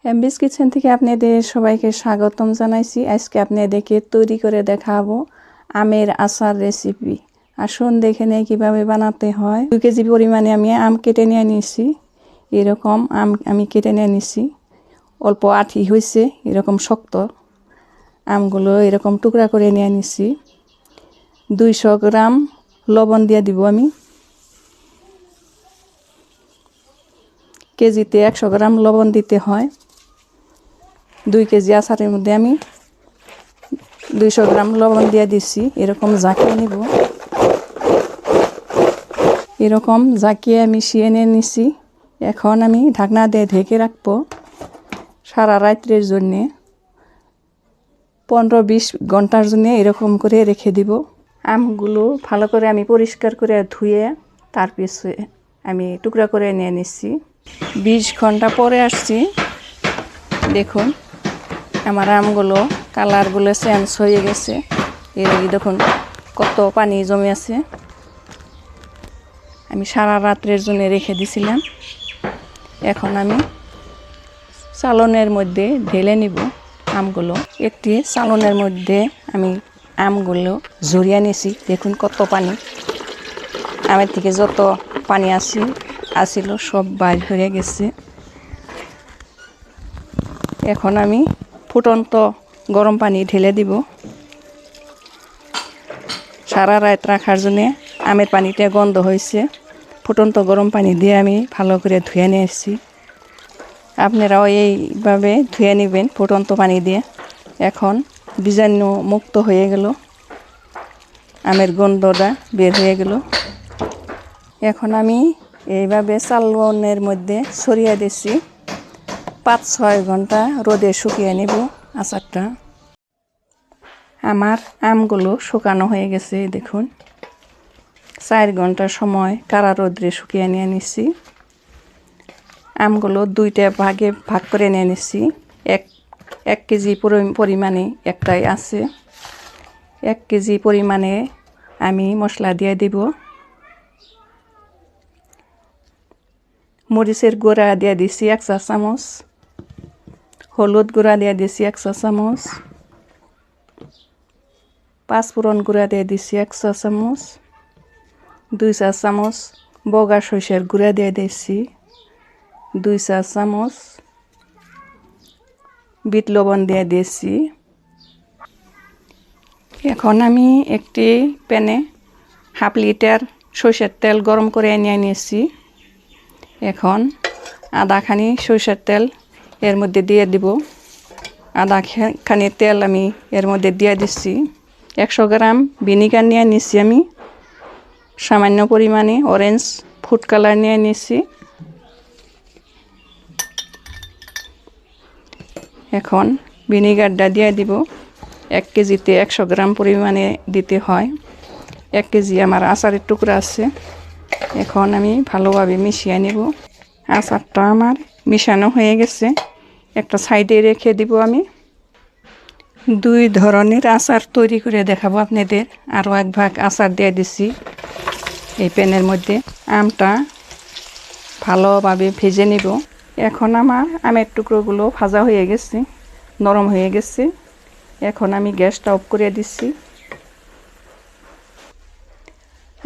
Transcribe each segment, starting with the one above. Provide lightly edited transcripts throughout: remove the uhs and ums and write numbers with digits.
এমবিস kitchen থেকে আপনাদের সবাইকে স্বাগতম জানাইছি। আজকে আপনাদেরকে তৈরি করে দেখাবো আমের আচার রেসিপি। আসুন দেখে নেই কীভাবে বানাতে হয়। 2 কেজি পরিমাণে আমি আম কেটে নিয়ে নিয়েছি। এরকম আম আমি কেটে নিয়ে নিয়েছি। অল্প আঠি হয়েছে, এরকম শক্ত আমগুলো এরকম টুকরা করে নিয়ে নিয়েছি। 200 গ্রাম লবণ দিয়ে দিব আমি। কেজিতে 100 গ্রাম লবণ দিতে হয়। 2 কেজি আচারের মধ্যে আমি 200 গ্রাম লবণ দিয়ে দিচ্ছি। এরকম ঝাঁকিয়ে নিব। এরকম ঝাঁকিয়ে মিশিয়ে নিয়ে নিছি। এখন আমি ঢাকনা দিয়ে ঢেকে রাখবো সারা রাত্রের জন্যে, 15-20 ঘন্টার জন্য এরকম করে রেখে দিব। আমগুলো ভালো করে আমি পরিষ্কার করে ধুয়ে তার পিছনে আমি টুকরা করে নিয়ে নিচ্ছি। 20 ঘন্টা পরে আসছি। দেখুন আমার আমগুলো কালারগুলো চেঞ্জ হয়ে গেছে। এর দেখুন কত পানি জমে আছে। আমি সারা রাত্রের জন্য রেখে দিছিলাম। এখন আমি চালনের মধ্যে ঢেলে নিব আমগুলো। একটি চালনের মধ্যে আমি আমগুলো ঝরিয়ে নিয়েছি। দেখুন কত পানি, আমের থেকে যত পানি আসিল সব বাইর হয়ে গেছে। এখন আমি ফুটন্ত গরম পানি ঢেলে দিব। সারা রাত রাখার জন্যে আমের পানিটা গন্ধ হয়েছে। ফুটন্ত গরম পানি দিয়ে আমি ভালো করে ধুয়ে নিয়ে এসেছি। আপনারাও এইভাবে ধুয়ে নেবেন ফুটন্ত পানি দিয়ে। এখন বীজাণু মুক্ত হয়ে গেল, আমের গন্ধটা বের হয়ে গেল। এখন আমি এইভাবে চালনের মধ্যে ছড়িয়ে দিচ্ছি। 5-6 ঘন্টা রোদে শুকিয়ে নেব আচারটা। আমার আমগুলো শুকানো হয়ে গেছে। দেখুন 4 ঘন্টার সময় কারা রোদ্রে শুকিয়ে নিয়ে নিচ্ছি। আমগুলো 2টা ভাগে ভাগ করে নিয়ে নিচ্ছি। 1 কেজি পরিমাণে একটাই আছে। 1 কেজি পরিমাণে আমি মশলা দিয়ে দিব। মরিচের গুঁড়া দিয়ে দিছি 1 চা চামচ, হলুদ গুঁড়া দিয়ে দিছি 1 চা চামচ, পাঁচফোড়ন গুঁড়া দিয়ে দিছি 1 চা চামচ, 2 চা চামচ বগা সরিষার গুঁড়া দিয়ে দিছি, 2 চা চামচ বিট লবণ দিয়ে দিয়েছি। এখন আমি একটি প্যানে 1/2 লিটার সরিষার তেল গরম করে নিয়ে নিয়েছি। এখন আধাখানি সরিষার তেল এর মধ্যে দিয়ে দিব। আধাখানি তেল আমি এর মধ্যে দিয়ে দিচ্ছি। 100 গ্রাম ভিনিগার নিয়ে নিচ্ছি আমি। সামান্য পরিমাণে অরেঞ্জ ফুড কালার নিয়ে নিচ্ছি। এখন ভিনিগারটা দিয়ে দিব। 1 কেজিতে 100 গ্রাম পরিমাণে দিতে হয়। 1 কেজি আমার আচারের টুকরা আছে। এখন আমি ভালোভাবে মিশিয়ে নেব। আচারটা আমার মিশানো হয়ে গেছে। একটা সাইডে রেখে দিব আমি। 2 ধরনের আচার তৈরি করে দেখাবো আপনাদের। আরও 1 ভাগ আচার দিয়ে দিছি এই প্যানের মধ্যে। আমটা ভালোভাবে ভেজে নেব। এখন আমার আমের টুকরোগুলো ভাজা হয়ে গেছে, নরম হয়ে গেছে। এখন আমি গ্যাসটা অফ করে দিচ্ছি।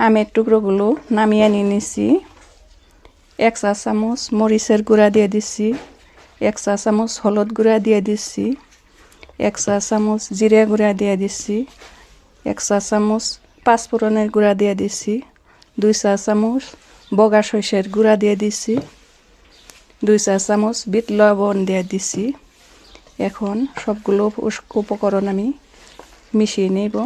আমের টুকরোগুলো নামিয়ে নিয়ে নিচ্ছি। 1 চা চামচ মরিচের গুঁড়া দিয়ে দিচ্ছি, 1 চা চামচ হলুদ গুঁড়া দিয়ে দিচ্ছি, 1 চা চামচ জিরা গুঁড়া দিয়ে দিচ্ছি, 1 চা চামচ পাঁচফোড়নের গুঁড়া দিয়ে দিচ্ছি, 2 চা চামচ বগা সরিষার গুঁড়া দিয়ে দিচ্ছি, 2 চা চামচ বিট লবণ দিয়ে দিচ্ছি। এখন সবগুলো উপকরণ আমি মিশিয়ে নেব।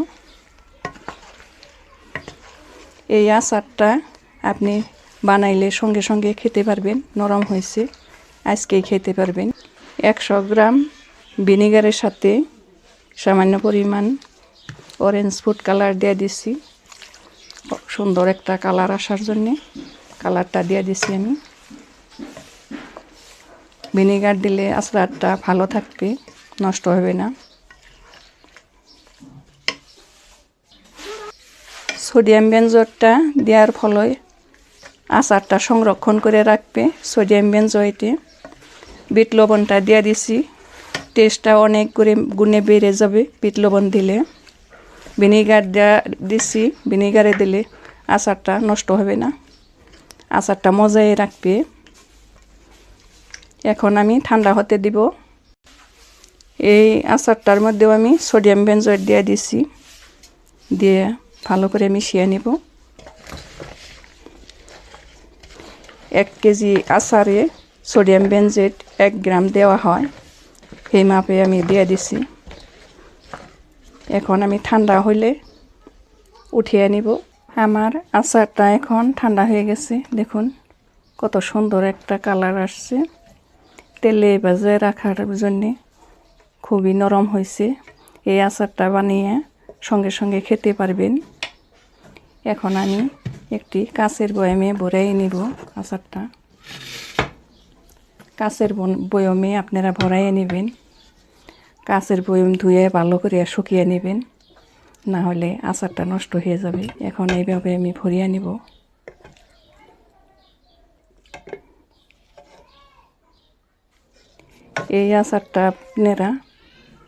এই আচারটা আপনি বানাইলে সঙ্গে সঙ্গে খেতে পারবেন। নরম হয়েছে, আজকেই খেতে পারবেন। 100 গ্রাম ভিনিগারের সাথে সামান্য পরিমাণ অরেঞ্জ ফুড কালার দিয়ে দিচ্ছি। সুন্দর একটা কালার আসার জন্যে কালারটা দিয়ে দিচ্ছি আমি। ভিনিগার দিলে আচারটা ভালো থাকবে, নষ্ট হবে না। সোডিয়াম বেনজোয়েটটা দেওয়ার ফলে আচারটা সংরক্ষণ করে রাখবে। সোডিয়াম বেনজোয়েটে বিট লবণটা দিয়ে দিছি, টেস্টটা অনেক করে গুণে বেড়ে যাবে বিট লবণ দিলে। ভিনেগার দিছি, ভিনেগারে দিলে আচারটা নষ্ট হবে না, আচারটা মজাই রাখবে। এখন আমি ঠান্ডা হতে দিব। এই আচারটার মধ্যেও আমি সোডিয়াম বেনজয়েড দিয়ে দিছি, দিয়ে ভালো করে মিশিয়ে নিব। 1 কেজি আচারে সোডিয়াম বেনজয়েড 1 গ্রাম দেওয়া হয়, এই মাপে আমি দিয়ে দিছি। এখন আমি ঠান্ডা হইলে উঠিয়ে নিব। আমার আচারটা এখন ঠান্ডা হয়ে গেছে, দেখুন কত সুন্দর একটা কালার আসছে। তেলে ভেজে রাখার জন্যে খুবই নরম হয়েছে। এই আচারটা বানিয়ে সঙ্গে সঙ্গে খেতে পারবেন। এখন আমি একটি কাঁচের বয়ামে ভরে নিব আচারটা। কাঁচের বয়ামে আপনারা ভরাইয়ে নেবেন। কাঁচের বয়াম ধুয়ে ভালো করে শুকিয়ে নেবেন, না হলে আচারটা নষ্ট হয়ে যাবে। এখন এইভাবে আমি ভরিয়ে নিব। এই আচারটা আপনারা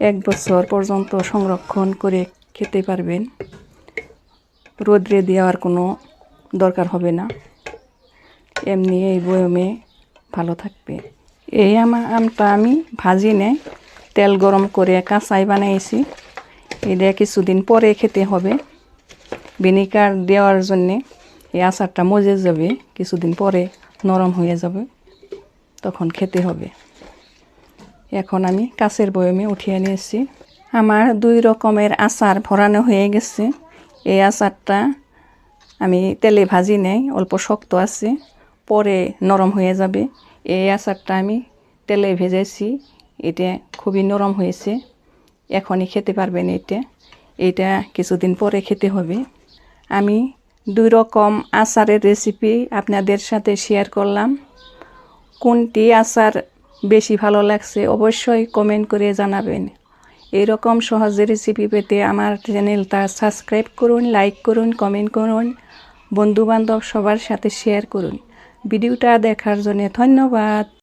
1 বছর পর্যন্ত সংরক্ষণ করে খেতে পারবেন। রোদ্রে দেওয়ার কোনো দরকার হবে না, এমনি এই বয়মে ভালো থাকবে। এই আমটা আমি ভাজি নেই, তেল গরম করে কাঁচাই বানাইছি। এটা কিছুদিন পরে খেতে হবে। ভিনেগার দেওয়ার জন্যে এই আচারটা মজে যাবে, কিছুদিন পরে নরম হয়ে যাবে, তখন খেতে হবে। এখন আমি কাঁচের বয়মে উঠিয়ে নিয়েছি। আমার 2 রকমের আচার ভরানো হয়ে গেছে। এই আচারটা আমি তেলে ভাজি নেই, অল্প শক্ত আছে, পরে নরম হয়ে যাবে। এই আচারটা আমি তেলে ভেজেছি, এটা খুবই নরম হয়েছে, এখনই খেতে পারবেন। এটা কিছুদিন পরে খেতে হবে। আমি 2 রকম আচারের রেসিপি আপনাদের সাথে শেয়ার করলাম। কোনটি আচার বেশি ভালো লাগছে অবশ্যই কমেন্ট করে জানাবেন। এরকম সহজ রেসিপি পেতে আমার চ্যানেলটা সাবস্ক্রাইব করুন, লাইক করুন, কমেন্ট করুন, বন্ধুবান্ধব সবার সাথে শেয়ার করুন। ভিডিওটা দেখার জন্য ধন্যবাদ।